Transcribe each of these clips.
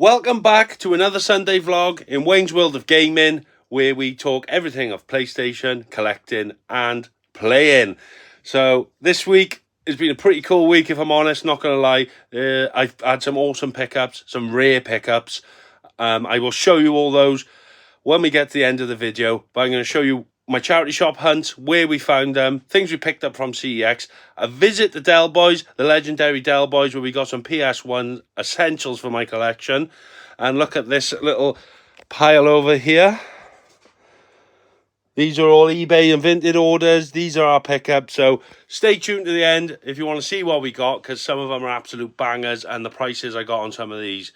Welcome back to another Sunday vlog in Wayne's World of Gaming, where we talk everything of PlayStation, collecting and playing. So this week has been a pretty cool week, if I'm honest, not going to lie. I've had some awesome pickups, some rare pickups. I will show you all those when we get to the end of the video, but I'm going to show you my charity shop hunt, where we found them, things we picked up from CEX, a visit to Dell Boys, the legendary Dell Boys, where we got some PS1 essentials for my collection. And look at this little pile over here. These are all eBay and Vinted orders. These are our pickups. So stay tuned to the end if you want to see what we got, because some of them are absolute bangers, and the prices I got on some of these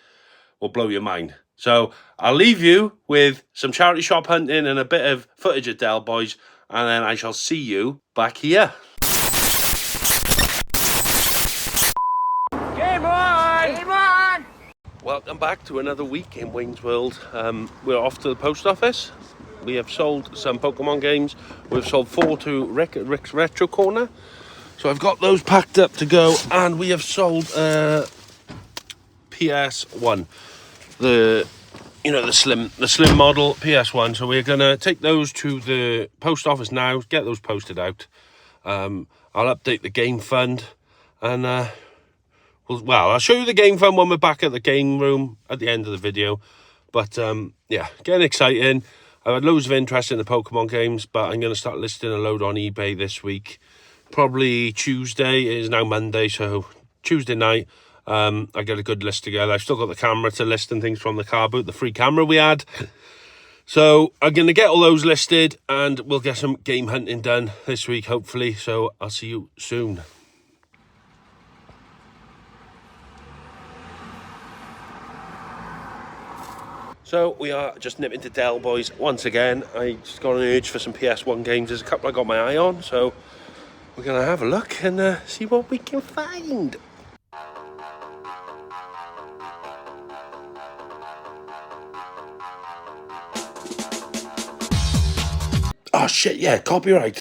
will blow your mind. So I'll leave you with some charity shop hunting and a bit of footage of Dell Boys, and then I shall see you back here. Game on! Game on! Welcome back to another week in Wayne's World. We're off to the post office. We have sold some Pokemon games. We've sold 4 to Rick's Retro Corner. So I've got those packed up to go, and we have sold PS1. The slim model PS1. So we're gonna take those to the post office now, get those posted out. I'll update the game fund, and I'll show you the game fund when we're back at the game room at the end of the video. But yeah, getting exciting. I've had loads of interest in the Pokemon games, but I'm gonna start listing a load on eBay this week. Probably Tuesday. It is now Monday, so Tuesday night. I got a good list together. I've still got the camera to list and things from the carboot, the free camera we had. So I'm going to get all those listed, and we'll get some game hunting done this week, hopefully. So I'll see you soon. So we are just nipping to Dell Boys once again. I just got an urge for some PS1 games. There's a couple I got my eye on, so we're going to have a look and see what we can find. Oh shit, yeah, copyright.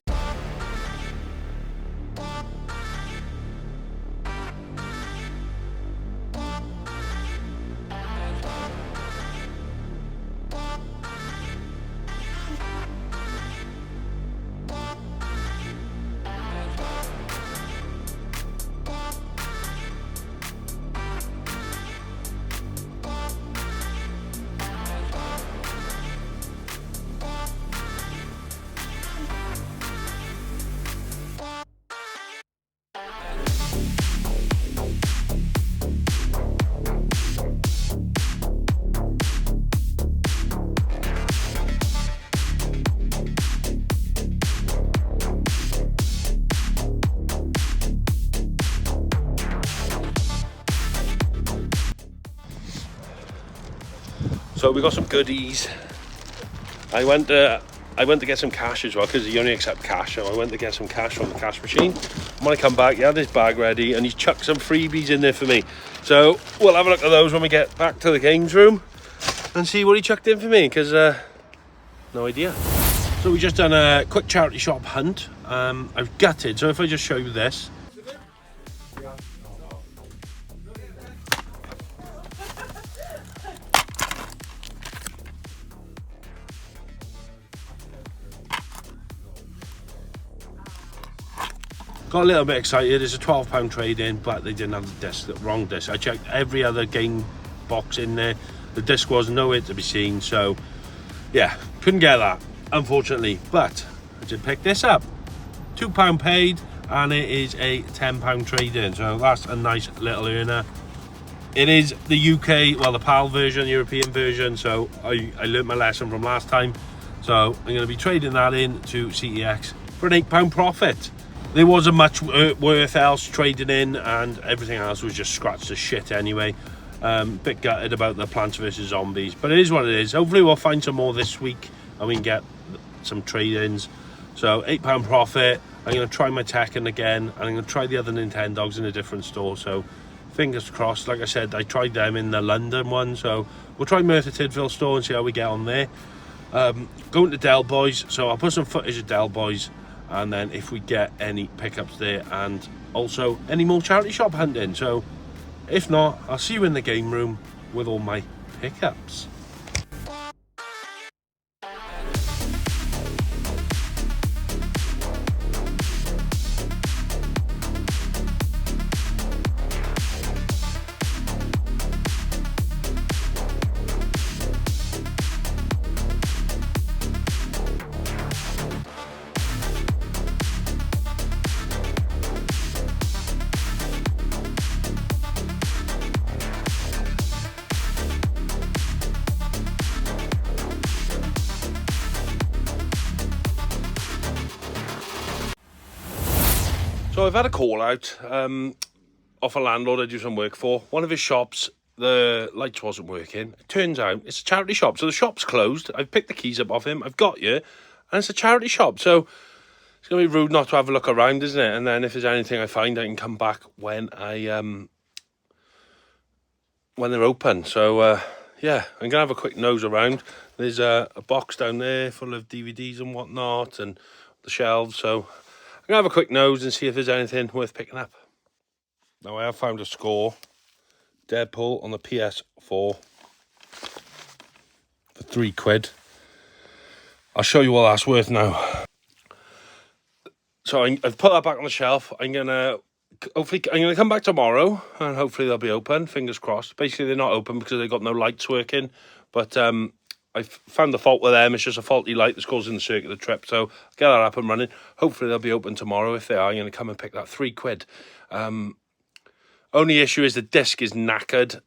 So we got some goodies. I went to get some cash as well, because you only accept cash. So I went to get some cash from the cash machine. When I come back, he had this bag ready, and he's chucked some freebies in there for me. So we'll have a look at those when we get back to the games room and see what he chucked in for me, because no idea. So we just done a quick charity shop hunt. I've gutted. So if I just show you this. Got a little bit excited. It's a £12 trade-in, but they didn't have the disc, the wrong disc. I checked every other game box in there. The disc was nowhere to be seen, so yeah, couldn't get that, unfortunately. But I did pick this up. £2 paid, and it is a £10 trade-in, so that's a nice little earner. It is the UK, well, the PAL version, European version, so I learned my lesson from last time. So I'm going to be trading that in to CEX for an £8 profit. There wasn't much worth else trading in, and everything else was just scratched to shit anyway. Bit gutted about the Plants vs Zombies, but it is what it is. Hopefully we'll find some more this week and we can get some trade-ins. So £8 profit. I'm going to try my Tekken again, and I'm going to try the other Nintendogs in a different store. So fingers crossed. Like I said, I tried them in the London one, so we'll try Merthyr Tydfil store and see how we get on there. Going to Dell Boys, so I'll put some footage of Dell Boys, and then if we get any pickups there, and also any more charity shop hunting. So if not, I'll see you in the game room with all my pickups. So I've had a call out off a landlord I do some work for. One of his shops, the lights wasn't working. It turns out it's a charity shop, so the shop's closed. I've picked the keys up off him. I've got you, and it's a charity shop. So it's gonna be rude not to have a look around, isn't it? And then if there's anything I find, I can come back when when they're open. So yeah, I'm gonna have a quick nose around. There's a box down there full of DVDs and whatnot, and the shelves. So I'm going to have a quick nose and see if there's anything worth picking up. Now, I have found a score. Deadpool on the PS4 for £3. I'll show you what that's worth now. So I've put that back on the shelf. I'm going to come back tomorrow and hopefully they'll be open. Fingers crossed. Basically, they're not open because they've got no lights working. But I've found the fault with them. It's just a faulty light that's causing the circular trip. So I'll get that up and running. Hopefully they'll be open tomorrow. If they are, I'm going to come and pick that £3. Only issue is the disc is knackered.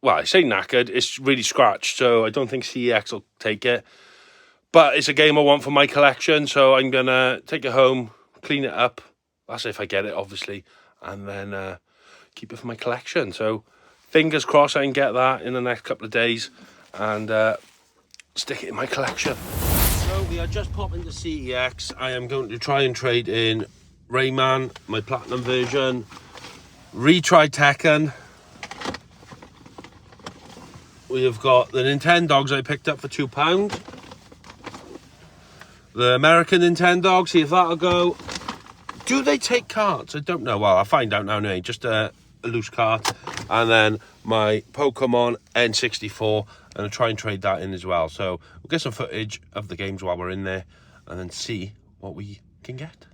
Well, I say knackered. It's really scratched. So I don't think CEX will take it. But it's a game I want for my collection. So I'm going to take it home, clean it up. That's if I get it, obviously. And then keep it for my collection. So fingers crossed I can get that in the next couple of days. And stick it in my collection. So we are just popping to CEX. I am going to try and trade in Rayman, my platinum version, retry Tekken. We have got the Nintendogs I picked up for £2. The American Nintendogs, see if that'll go. Do they take cards? I don't know. Well, I'll find out now anyway. Just a loose card. And then my Pokemon N64. And I'll try and trade that in as well. So we'll get some footage of the games while we're in there and then see what we can get.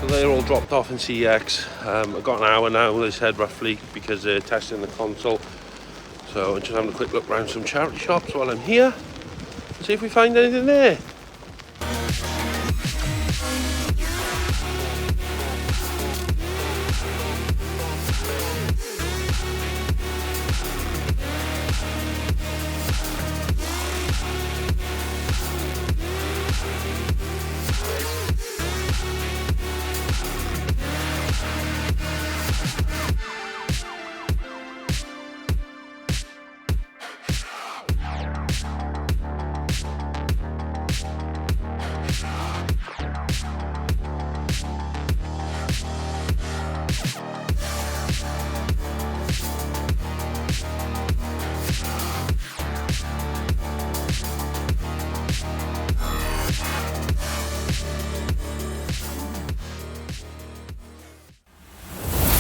They're all dropped off in CEX. I've got an hour now, they said, roughly, because they're testing the console. So I'm just having a quick look around some charity shops while I'm here and see if we find anything there.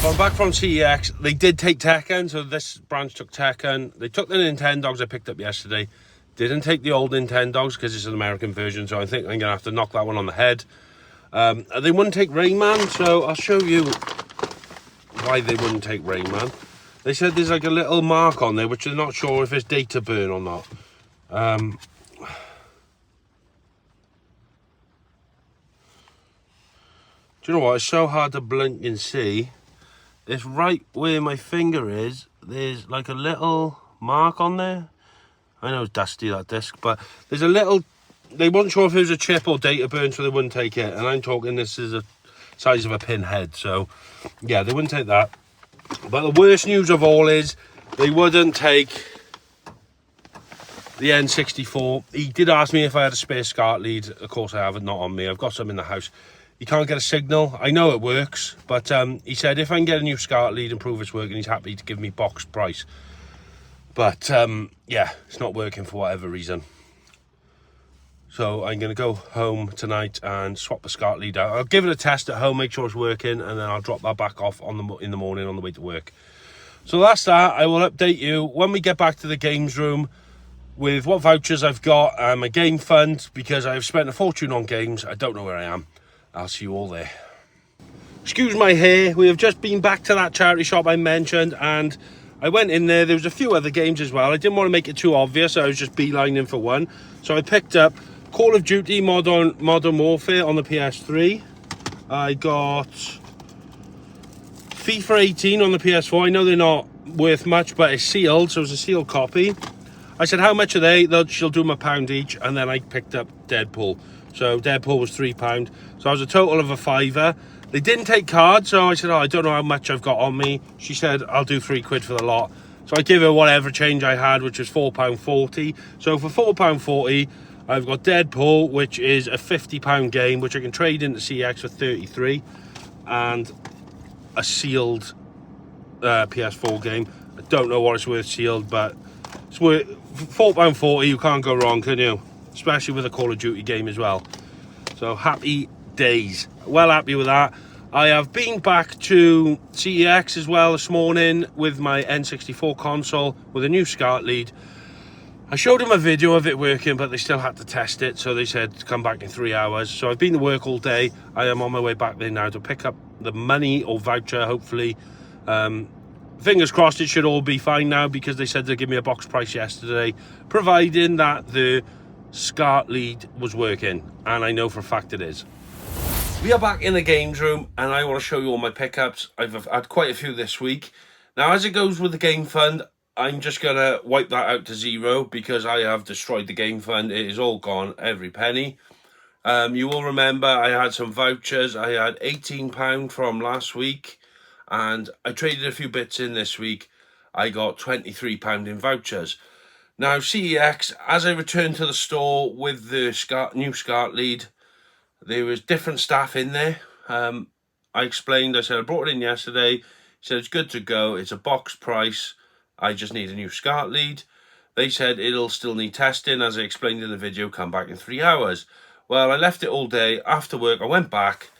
So I'm back from CEX. They did take Tekken, so this branch took Tekken. They took the Nintendogs I picked up yesterday. Didn't take the old Nintendogs because it's an American version, so I think I'm going to have to knock that one on the head. They wouldn't take Rayman, so I'll show you why they wouldn't take Rayman. They said there's like a little mark on there, which they're not sure if it's data burn or not. Do you know what? It's so hard to blink and see. It's right where my finger is. There's like a little mark on there. I know it's dusty, that disc, but there's a little... They weren't sure if it was a chip or data burn, so they wouldn't take it. And I'm talking this is a size of a pinhead, so yeah, they wouldn't take that. But the worst news of all is they wouldn't take the N64. He did ask me if I had a spare SCART lead. Of course I haven't, not on me. I've got some in the house. You can't get a signal. I know it works, but he said if I can get a new SCART lead and prove it's working, he's happy to give me box price. But yeah, it's not working for whatever reason. So I'm going to go home tonight and swap the SCART lead out. I'll give it a test at home, make sure it's working, and then I'll drop that back off in the morning on the way to work. So that's that. I will update you when we get back to the games room with what vouchers I've got, my game fund, because I've spent a fortune on games. I don't know where I am. I'll see you all there. Excuse my hair. We have just been back to that charity shop I mentioned, and I went in there. There was a few other games as well. I didn't want to make it too obvious, so I was just beelining for one. So I picked up Call of Duty Modern Warfare on the PS3. I got FIFA 18 on the PS4. I know they're not worth much, but it's sealed, so it's a sealed copy. I said, how much are they? She'll do them £1 each, and then I picked up Deadpool. So Deadpool was £3. So I was a total of a £5. They didn't take cards, so I said, oh, I don't know how much I've got on me. She said, I'll do £3 for the lot. So I give her whatever change I had, which was £4.40. So for £4.40, I've got Deadpool, which is a £50 game, which I can trade into CX for 33, and a sealed PS4 game. I don't know what it's worth sealed, but it's worth £4.40. You can't go wrong, can you? Especially with a Call of Duty game as well. So happy days. Well happy with that. I have been back to CEX as well this morning with my N64 console with a new SCART lead. I showed them a video of it working, but they still had to test it, so they said to come back in 3 hours. So I've been to work all day. I am on my way back there now to pick up the money or voucher, hopefully. Fingers crossed it should all be fine now, because they said they'd give me a box price yesterday, providing that the SCART lead was working, and I know for a fact it is. We are back in the games room, and I want to show you all my pickups. I've had quite a few this week. Now, as it goes with the game fund, I'm just going to wipe that out to 0, because I have destroyed the game fund. It is all gone, every penny. You will remember I had some vouchers. I had £18 from last week, and I traded a few bits in this week. I got £23 in vouchers. Now, CEX, as I returned to the store with the new SCART lead, there was different staff in there. I explained, I said, I brought it in yesterday. He said, it's good to go. It's a box price. I just need a new SCART lead. They said it'll still need testing. As I explained in the video, come back in 3 hours. Well, I left it all day. After work, I went back,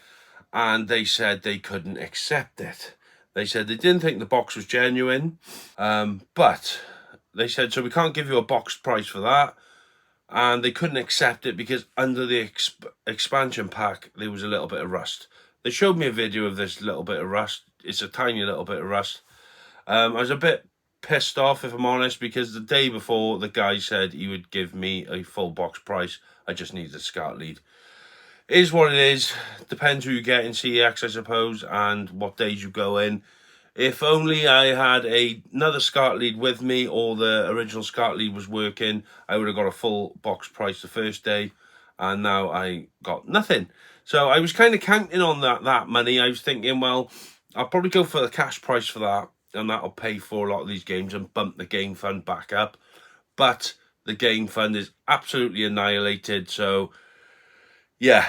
and they said they couldn't accept it. They said they didn't think the box was genuine, but they said, so we can't give you a box price for that. And they couldn't accept it because under the expansion pack, there was a little bit of rust. They showed me a video of this little bit of rust. It's a tiny little bit of rust. I was a bit pissed off, if I'm honest, because the day before, the guy said he would give me a full box price. I just needed a SCART lead. It is what it is. Depends who you get in CEX, I suppose, and what days you go in. If only I had another SCART lead with me, or the original SCART lead was working, I would have got a full box price the first day, and now I got nothing. So I was kind of counting on that money. I was thinking, well, I'll probably go for the cash price for that, and that'll pay for a lot of these games and bump the game fund back up. But the game fund is absolutely annihilated, so yeah,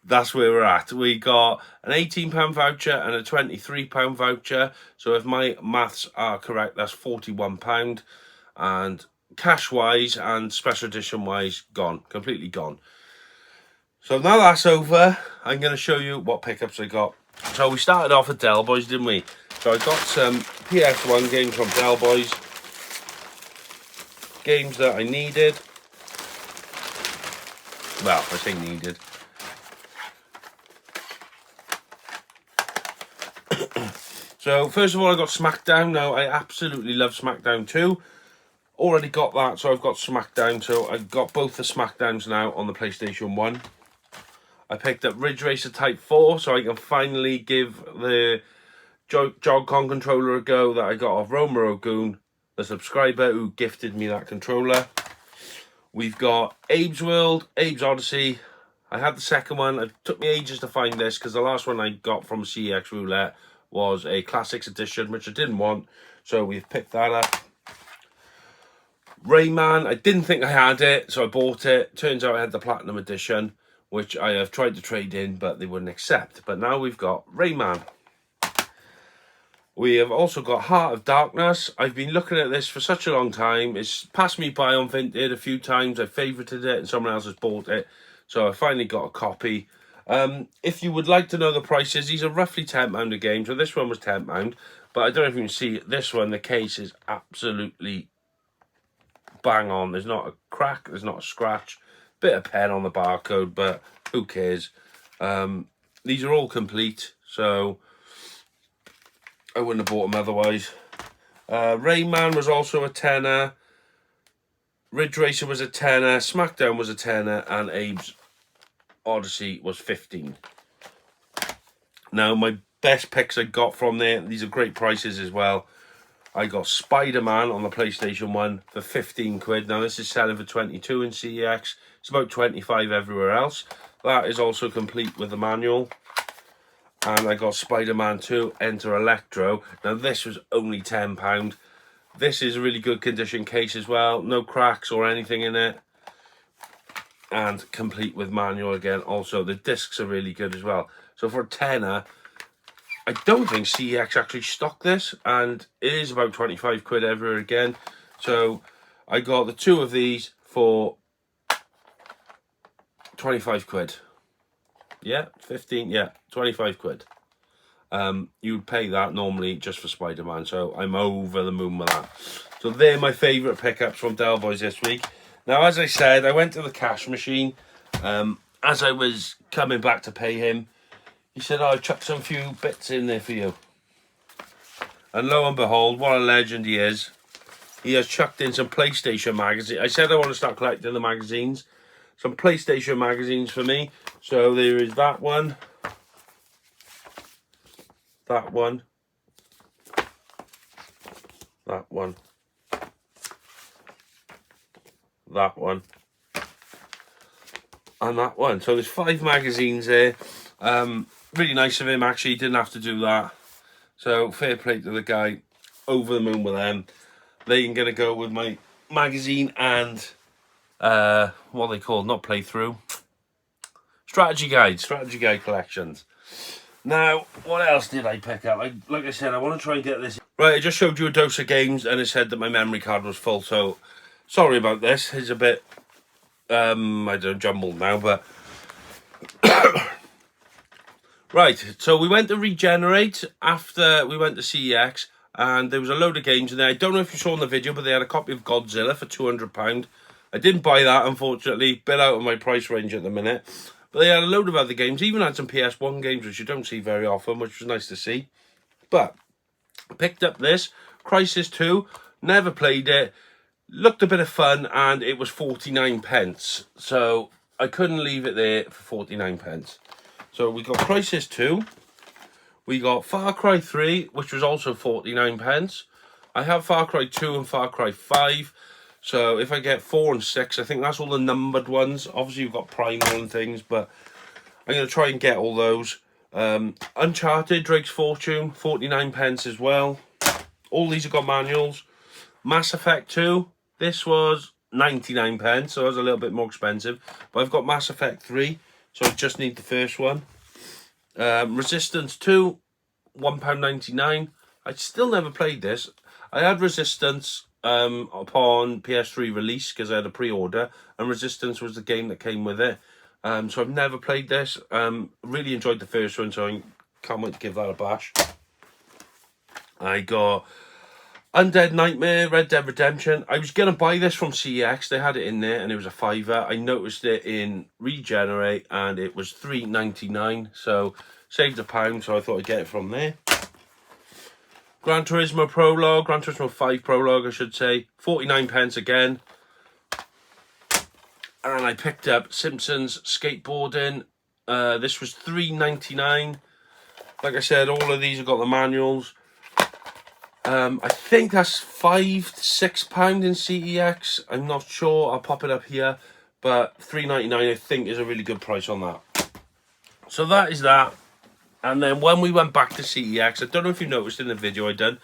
that's where we're at. We got an £18 voucher and a £23 voucher. So if my maths are correct, that's £41. And cash-wise and special edition-wise, gone. Completely gone. So now that's over, I'm going to show you what pickups I got. So we started off at Dell Boys, didn't we? So I got some PS1 games from Dell Boys. Games that I needed. Well, I say needed. So first of all, I got SmackDown. Now I absolutely love SmackDown 2. Already got that, so I've got SmackDown. So I've got both the SmackDowns now on the PlayStation 1. I picked up Ridge Racer Type 4, so I can finally give the Joy-Con controller a go that I got off Roma Ogun. the subscriber who gifted me that controller. We've got Abe's World, Abe's Odyssey. I had the second one. It took me ages to find this because the last one I got from CEX Roulette was a Classics Edition, which I didn't want. So we've picked that up. Rayman, I didn't think I had it, so I bought it. Turns out I had the Platinum Edition, which I have tried to trade in, but they wouldn't accept. But now we've got Rayman. We have also got Heart of Darkness. I've been looking at this for such a long time. It's passed me by on Vinted a few times. I favorited it and someone else has bought it. So I finally got a copy. If you would like to know the prices, these are roughly £10 a game. So this one was £10. But I don't know if you can see this one. The case is absolutely bang on. There's not a crack. There's not a scratch. Bit of pen on the barcode, but who cares? These are all complete. So I wouldn't have bought them otherwise. Rayman was also a tenner. Ridge Racer was a tenner. Smackdown was a tenner. And Abe's Odyssey was 15. Now, my best picks I got from there, these are great prices as well. I got Spider-Man on the PlayStation 1 for 15 quid. Now, this is selling for 22 in CEX. It's about 25 everywhere else. That is also complete with the manual. And I got Spider-Man 2, Enter Electro. Now, this was only £10. This is a really good condition case as well. No cracks or anything in it. And complete with manual again. Also, the discs are really good as well. So, for a tenner, I don't think CEX actually stock this. And it is about 25 quid everywhere again. So, I got the two of these for 25 quid. Yeah, 15, yeah, 25 quid. You'd pay that normally just for Spider-Man, so I'm over the moon with that. So they're my favourite pickups from Dell Boys this week. Now, as I said, I went to the cash machine. As I was coming back to pay him, he said, oh, I've chucked some few bits in there for you. And lo and behold, what a legend he is. He has chucked in some PlayStation magazines. I said I want to start collecting the magazines. Some PlayStation magazines for me. So there is that one. That one. That one. That one. And that one. So there's 5 magazines there. Really nice of him, actually. He didn't have to do that. So fair play to the guy. Over the moon with them. They are going to go with my magazine and what are they called? Not playthrough. Strategy guide collections. Now, what else did I pick up? Like I said, I want to try and get this. Right, I just showed you a dose of games and it said that my memory card was full. So, sorry about this. It's a bit, I don't know, jumbled now, but... Right, so we went to Regenerate after we went to CEX. And there was a load of games in there. I don't know if you saw in the video, but they had a copy of Godzilla for £200. I didn't buy that, unfortunately. Bit out of my price range at the minute. But they had a load of other games. Even had some PS1 games, which you don't see very often, which was nice to see. But I picked up this, Crisis 2. Never played it. Looked a bit of fun, and it was 49p. So I couldn't leave it there for 49p. So we got Crisis 2. We got Far Cry 3, which was also 49p. I have Far Cry 2 and Far Cry 5. So if I get 4 and 6, I think that's all the numbered ones. Obviously, you've got Primal and things, but I'm going to try and get all those. Uncharted, Drake's Fortune, 49p as well. All these have got manuals. Mass Effect 2, this was 99p, so it was a little bit more expensive. But I've got Mass Effect 3, so I just need the first one. Resistance 2, £1.99. I still never played this. I had Resistance upon PS3 release because I had a pre-order, and Resistance was the game that came with it. So I've never played this. Really enjoyed the first one, so I can't wait to give that a bash. I got Undead Nightmare, Red Dead Redemption. I was going to buy this from CEX. They had it in there, and it was a £5. I noticed it in Regenerate, and it was £3.99. So saved £1, so I thought I'd get it from there. Gran Turismo Prologue, Gran Turismo 5 Prologue, I should say. 49p again. And I picked up Simpsons Skateboarding. This was £3.99. Like I said, all of these have got the manuals. I think that's £5 to £6 in CEX. I'm not sure. I'll pop it up here, but £3.99 I think is a really good price on that. So that is that. And then when we went back to CEX, I don't know if you noticed in the video I done,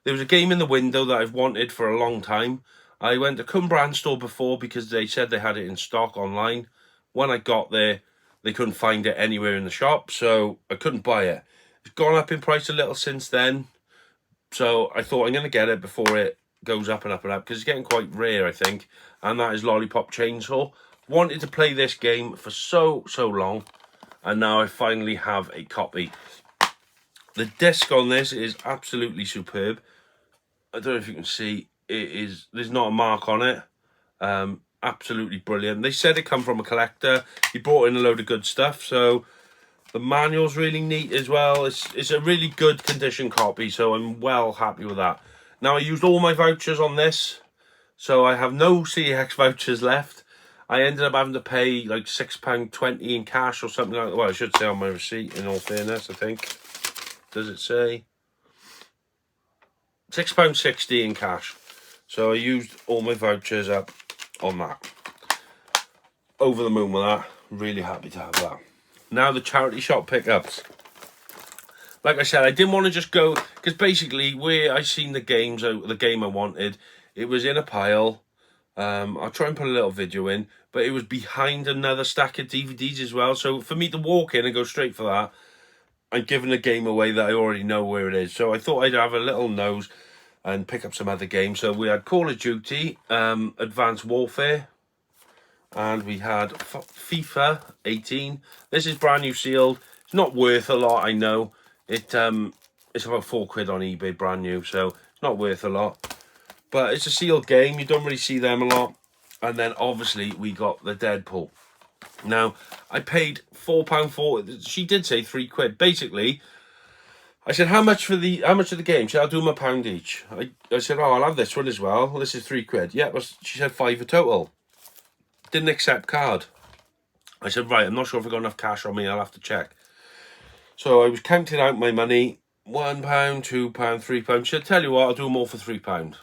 there was a game in the window that I've wanted for a long time. I went to Cumbrand store before because they said they had it in stock online. When I got there, they couldn't find it anywhere in the shop, so I couldn't buy it. It's gone up in price a little since then, so I thought I'm going to get it before it goes up and up and up, because it's getting quite rare, I think, and that is Lollipop Chainsaw. Wanted to play this game for so long, and now I finally have a copy. The disc on this is absolutely superb. I don't know if you can see, there's not a mark on it. Absolutely brilliant. They said it come from a collector. He brought in a load of good stuff, so the manual's really neat as well. It's a really good condition copy, so I'm well happy with that. Now, I used all my vouchers on this, so I have no CEX vouchers left. I ended up having to pay like £6.20 in cash or something like that. Well, I should say on my receipt, in all fairness, I think. Does it say? £6.60 in cash. So I used all my vouchers up on that. Over the moon with that. Really happy to have that. Now the charity shop pickups. Like I said, I didn't want to just go, because basically where I seen the game I wanted, it was in a pile. I'll try and put a little video in, but it was behind another stack of DVDs as well. So for me to walk in and go straight for that, I'm giving a game away that I already know where it is. So I thought I'd have a little nose and pick up some other games. So we had Call of Duty, Advanced Warfare, and we had FIFA 18. This is brand new sealed. It's not worth a lot, I know. It's about £4 on eBay, brand new, so it's not worth a lot. But it's a sealed game. You don't really see them a lot. And then obviously we got the Deadpool. Now, I paid £4.40. She did say £3. Basically, I said, how much of the game? She said, I'll do them £1 each. I said, oh, I'll have this one as well. This is £3. Yeah, she said £5 a total. Didn't accept card. I said, right, I'm not sure if I've got enough cash on me. I'll have to check. So I was counting out my money. £1, £2, £3. She said, tell you what, I'll do them all for £3.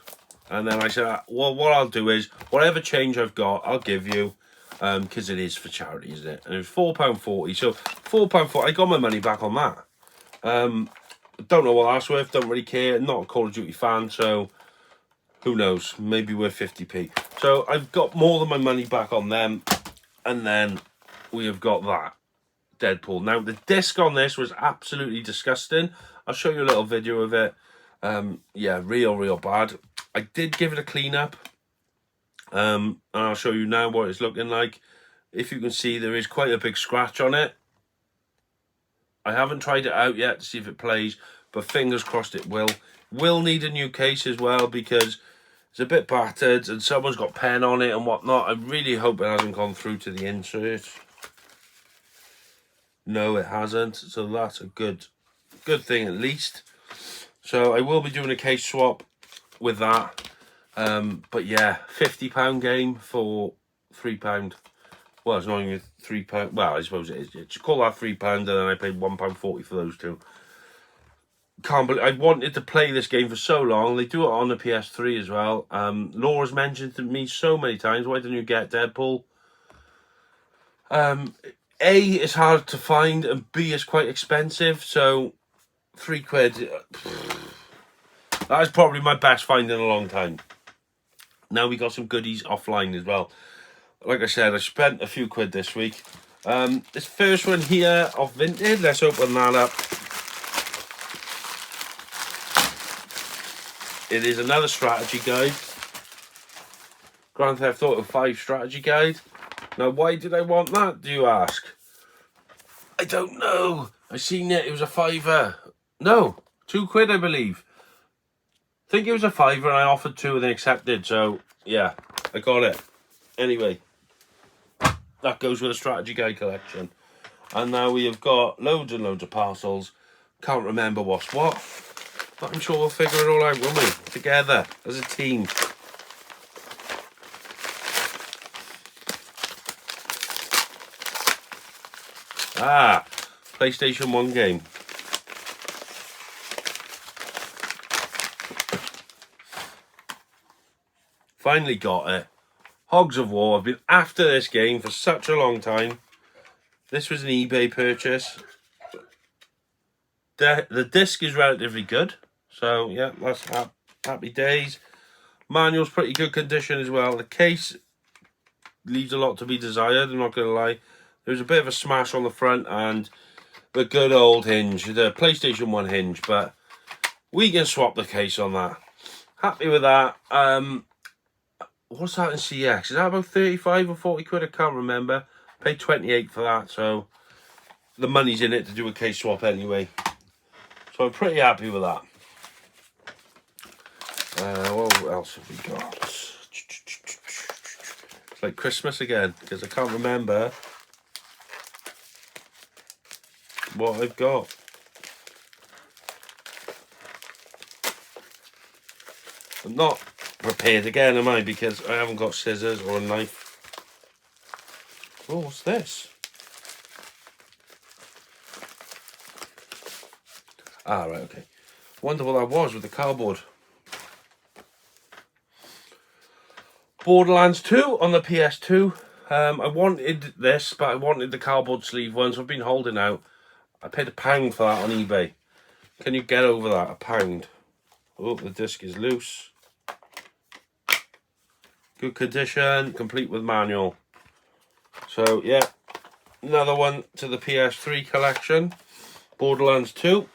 And then I said, well, what I'll do is, whatever change I've got, I'll give you. Because it is for charity, isn't it? And it was £4.40. So £4.40, I got my money back on that. Don't know what that's worth, don't really care. Not a Call of Duty fan, so who knows? Maybe worth 50p. So I've got more than my money back on them. And then we have got that Deadpool. Now, the disc on this was absolutely disgusting. I'll show you a little video of it. Yeah, real bad. I did give it a clean up. And I'll show you now what it's looking like. If you can see, there is quite a big scratch on it. I haven't tried it out yet to see if it plays, but fingers crossed it will. Will need a new case as well, because it's a bit battered and someone's got pen on it and whatnot. I really hope it hasn't gone through to the insert. No, it hasn't, so that's a good thing at least. So I will be doing a case swap with that. But yeah, £50 game for £3. Well, it's not even £3. Well, I suppose it is. Just call that £3, and then I paid £1.40 for those two. Can't believe I wanted to play this game for so long. They do it on the PS3 as well. Laura's mentioned to me so many times, why didn't you get Deadpool? A, it's hard to find, and B, it's quite expensive. So £3. That is probably my best find in a long time. Now we got some goodies offline as well. Like I said, I spent a few quid this week. This first one here of Vinted, let's open that up. It is another strategy guide. Grand Theft Auto 5 strategy guide. Now, why did I want that, do you ask? I don't know. I seen it was a £5. No, £2, I believe. I think it was a £5 and I offered 2 and they accepted, so yeah, I got it. Anyway, that goes with a strategy guide collection. And now we have got loads and loads of parcels. Can't remember what's what, but I'm sure we'll figure it all out, won't we? Together, as a team. Ah, PlayStation 1 game. Finally got it. Hogs of War. I've been after this game for such a long time. This was an eBay purchase. The disc is relatively good. So, yeah, that's happy days. Manual's pretty good condition as well. The case leaves a lot to be desired, I'm not going to lie. There's a bit of a smash on the front and the good old hinge, the PlayStation 1 hinge, but we can swap the case on that. Happy with that. What's that in CX? Is that about 35 or 40 quid? I can't remember. Paid 28 for that, so the money's in it to do a case swap anyway. So I'm pretty happy with that. What else have we got? It's like Christmas again, because I can't remember what I've got. I'm not prepared again, am I? Because I haven't got scissors or a knife. Oh, what's this? Ah, right, okay. Wonder what that was with the cardboard. Borderlands 2 on the PS2. I wanted this, but I wanted the cardboard sleeve one, so I've been holding out. I paid £1 for that on eBay. Can you get over that? £1. Oh, the disc is loose. Good condition, complete with manual. So, yeah, another one to the PS3 collection. Borderlands 2.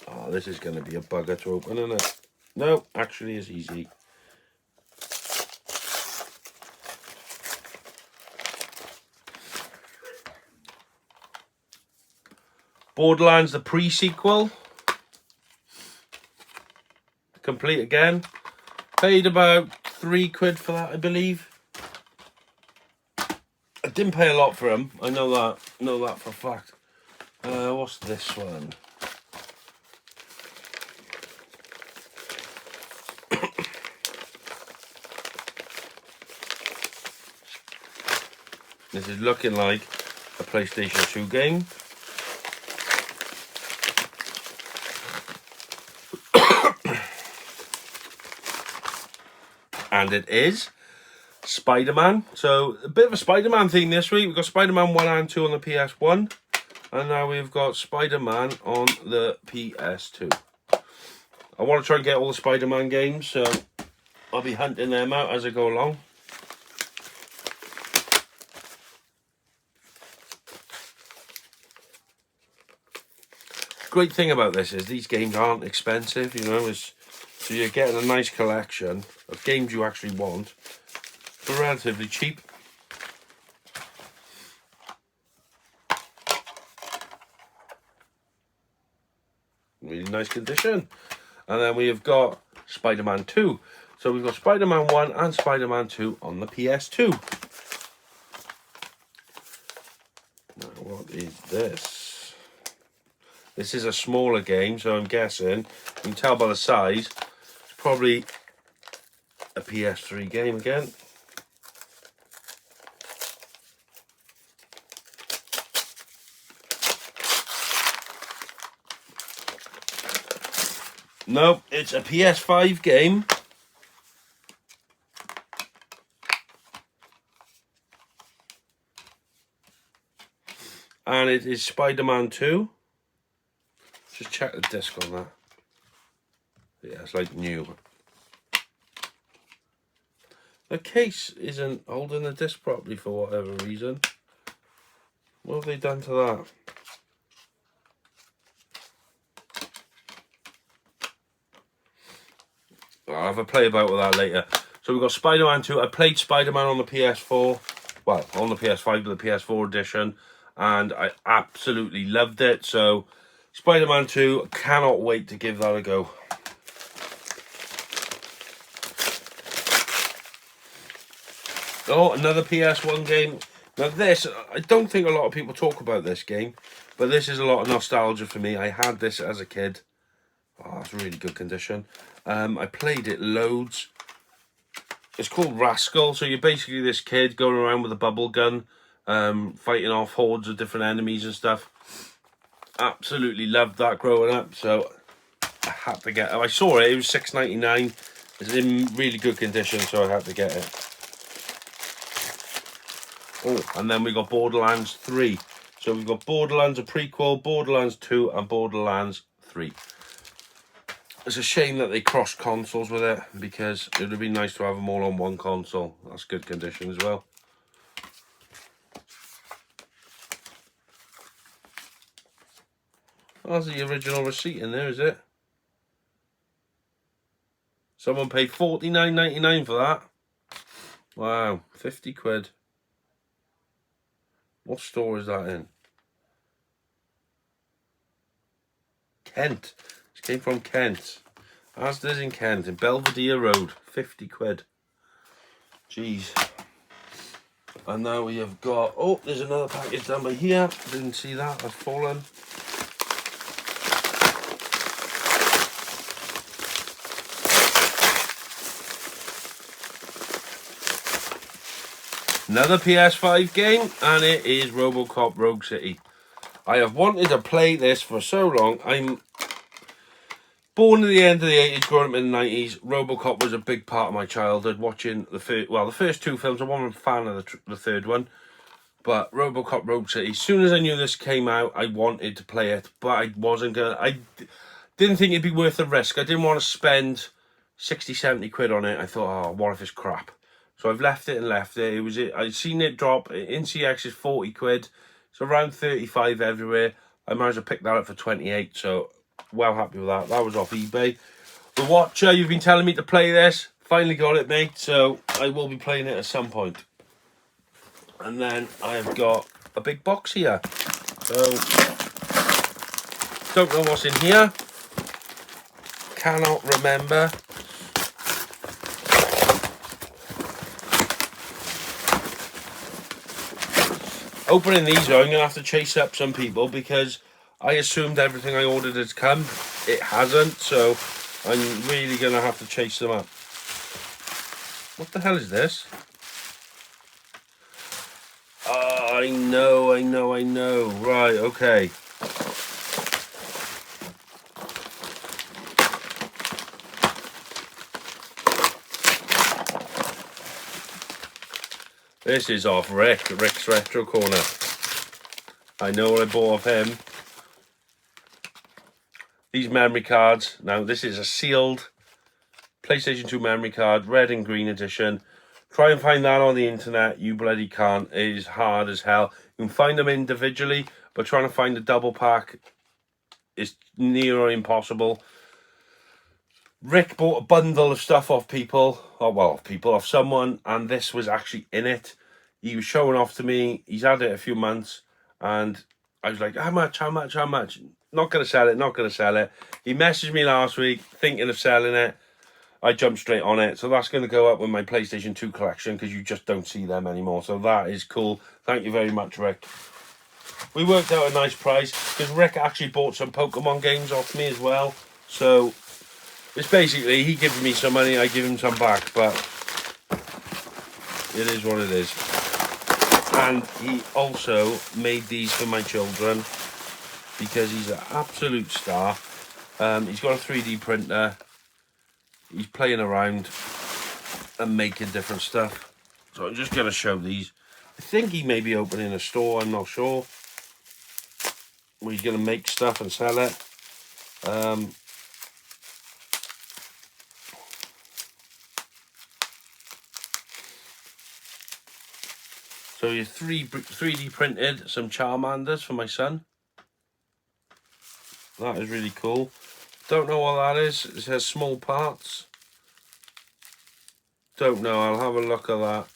Oh, this is going to be a bugger to open, isn't it? No, actually it's easy. Borderlands, the pre-sequel. Complete again. Paid about £3 for that, I believe. I didn't pay a lot for them. I know that. Know that for a fact. What's this one? This is looking like a PlayStation 2 game. And it is Spider-Man. So a bit of a Spider-Man theme this week. We've got Spider-Man 1 and 2 on the PS1. And now we've got Spider-Man on the PS2. I want to try and get all the Spider-Man games, so I'll be hunting them out as I go along. Great thing about this is these games aren't expensive, you know, so you're getting a nice collection of games you actually want for relatively cheap. Really nice condition. And then we have got Spider-Man 2. So we've got Spider-Man 1 and Spider-Man 2 on the PS2. Now, what is this? This is a smaller game, so I'm guessing, you can tell by the size, it's probably a PS3 game again. Nope, it's a PS5 game. And it is Spider-Man 2. Just check the disc on that. Yeah, it's like new. The case isn't holding the disc properly for whatever reason. What have they done to that? I'll have a play about with that later. So we've got Spider-Man 2. I played Spider-Man on the PS4. Well, on the PS5, but the PS4 edition. And I absolutely loved it. So Spider-Man 2, cannot wait to give that a go. Oh, another PS1 game. Now this, I don't think a lot of people talk about this game, but this is a lot of nostalgia for me. I had this as a kid. Oh, it's really good condition. I played it loads. It's called Rascal. So you're basically this kid going around with a bubble gun, fighting off hordes of different enemies and stuff. Absolutely loved that growing up. So I had to get. I saw it. It was $6.99. It's in really good condition, so I had to get it. Oh, and then we got Borderlands 3. So we've got Borderlands, a prequel, Borderlands 2, and Borderlands 3. It's a shame that they crossed consoles with it, because it would have been nice to have them all on one console. That's good condition as well. That's the original receipt in there, is it? Someone paid $49.99 for that. Wow, 50 quid. What store is that in? Kent. This came from Kent. Asda's in Kent, in Belvedere Road. 50 quid. Jeez. And now we have got... Oh, there's another package down by here. Didn't see that. That's fallen. Another PS5 game, and it is RoboCop Rogue City. I have wanted to play this for so long. I'm born at the end of the 80s, growing up in the 90s. RoboCop was a big part of my childhood. Watching the first two films. I wasn't a fan of the third one, but RoboCop Rogue City. As soon as I knew this came out, I wanted to play it, but I wasn't gonna. I didn't think it'd be worth the risk. I didn't want to spend 60-70 quid on it. I thought, oh, what if it's crap? So I've left it and left it. I'd seen it drop. In CX is 40 quid. It's around 35 everywhere. I managed to pick that up for 28, so well happy with that. That was off eBay. The Watcher, you've been telling me to play this. Finally got it, mate, so I will be playing it at some point. And then I've got a big box here. So, don't know what's in here. Cannot remember. Opening these, I'm going to have to chase up some people because I assumed everything I ordered had come. It hasn't, so I'm really going to have to chase them up. What the hell is this? Oh, I know. Right, okay. This is off Rick's Retro Corner. I know what I bought off him. These memory cards. Now, this is a sealed PlayStation 2 memory card, red and green edition. Try and find that on the internet. You bloody can't. It is hard as hell. You can find them individually, but trying to find a double pack is near impossible. Rick bought a bundle of stuff off off someone, and this was actually in it. He was showing off to me. He's had it a few months, and I was like, how much? Not going to sell it. He messaged me last week, thinking of selling it. I jumped straight on it. So that's going to go up with my PlayStation 2 collection, because you just don't see them anymore. So that is cool. Thank you very much, Rick. We worked out a nice price, because Rick actually bought some Pokemon games off me as well. So it's basically, he gives me some money, I give him some back, but it is what it is. And he also made these for my children, because he's an absolute star. He's got a 3D printer. He's playing around and making different stuff. So I'm just going to show these. I think he may be opening a store, I'm not sure. Where he's going to make stuff and sell it. So you 3D printed some Charmanders for my son. That is really cool. Don't know what that is. It says small parts. Don't know. I'll have a look at that.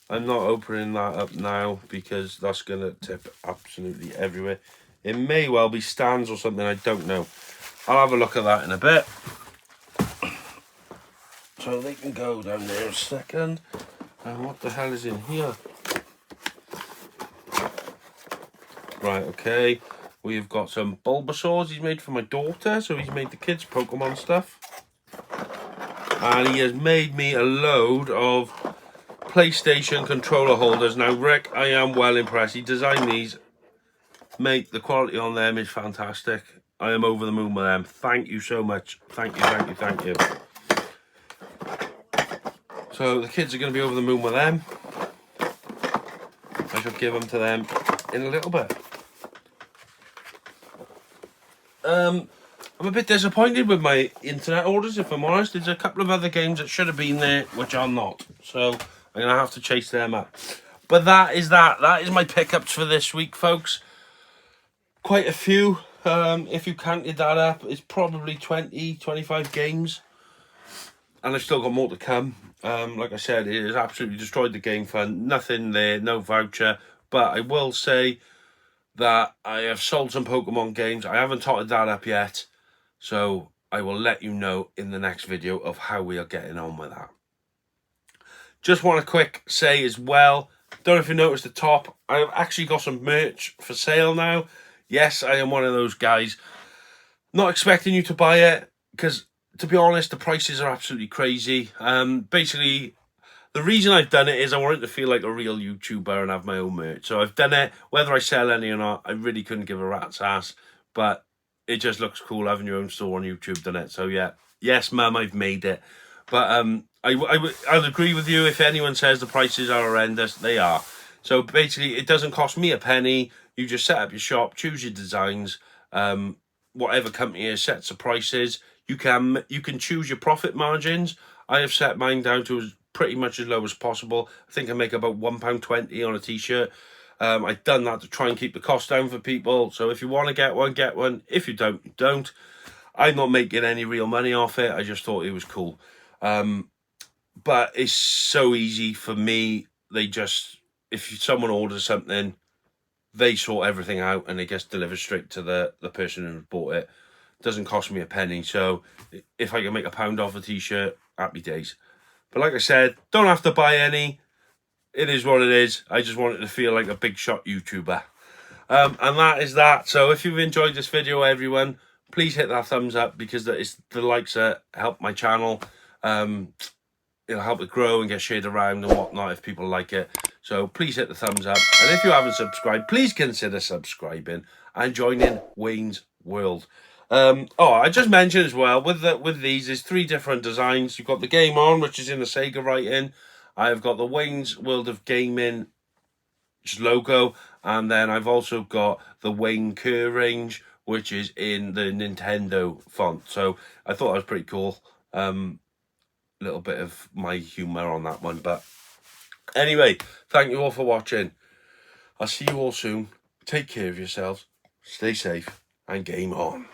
I'm not opening that up now because that's going to tip absolutely everywhere. It may well be stands or something. I don't know. I'll have a look at that in a bit. So they can go down there a second. And what the hell is in here? Right, okay. We've got some Bulbasaurs he's made for my daughter. So he's made the kids Pokemon stuff. And he has made me a load of PlayStation controller holders. Now, Rick, I am well impressed. He designed these. Mate, the quality on them is fantastic. I am over the moon with them. Thank you so much. Thank you. So the kids are going to be over the moon with them. I shall give them to them in a little bit. I'm a bit disappointed with my internet orders, if I'm honest. There's a couple of other games that should have been there, which are not. So I'm going to have to chase them up. But that is that. That is my pickups for this week, folks. Quite a few. If you counted that up, it's probably 20, 25 games. And I've still got more to come. Like I said, it has absolutely destroyed the game fund. Nothing there, no voucher. But I will say that I have sold some Pokemon games. I haven't totted that up yet. So I will let you know in the next video of how we are getting on with that. Just want to quick say as well, don't know if you noticed the top, I've actually got some merch for sale now. Yes, I am one of those guys. Not expecting you to buy it, because to be honest, the prices are absolutely crazy. Basically, the reason I've done it is I wanted to feel like a real YouTuber and have my own merch. So I've done it. Whether I sell any or not, I really couldn't give a rat's ass. But it just looks cool having your own store on YouTube, doesn't it? So yeah, yes, Mum, I've made it. But I'll agree with you. If anyone says the prices are horrendous, they are. So basically, it doesn't cost me a penny. You just set up your shop, choose your designs. Whatever company is sets the prices. You can choose your profit margins. I have set mine down to pretty much as low as possible. I think I make about £1.20 on a t-shirt. I've done that to try and keep the cost down for people. So if you want to get one, get one. If you don't, you don't. I'm not making any real money off it. I just thought it was cool. But it's so easy for me. If someone orders something, they sort everything out and it gets delivered straight to the person who bought it. It doesn't cost me a penny. So if I can make £1 off a t-shirt, happy days. But like I said, don't have to buy any. It is what it is. I just wanted to feel like a big shot YouTuber. And that is that. So if you've enjoyed this video, everyone, please hit that thumbs up, because that is the likes that help my channel. It'll help it grow and get shared around and whatnot if people like it. So please hit the thumbs up. And if you haven't subscribed, please consider subscribing and joining Wayne's World. I just mentioned as well, with these, there's 3 different designs. You've got the Game On, which is in the Sega writing. I've got the Wayne's World of Gaming logo. And then I've also got the Wayne Kerr range, which is in the Nintendo font. So I thought that was pretty cool. Little bit of my humour on that one. But anyway, thank you all for watching. I'll see you all soon. Take care of yourselves. Stay safe and game on.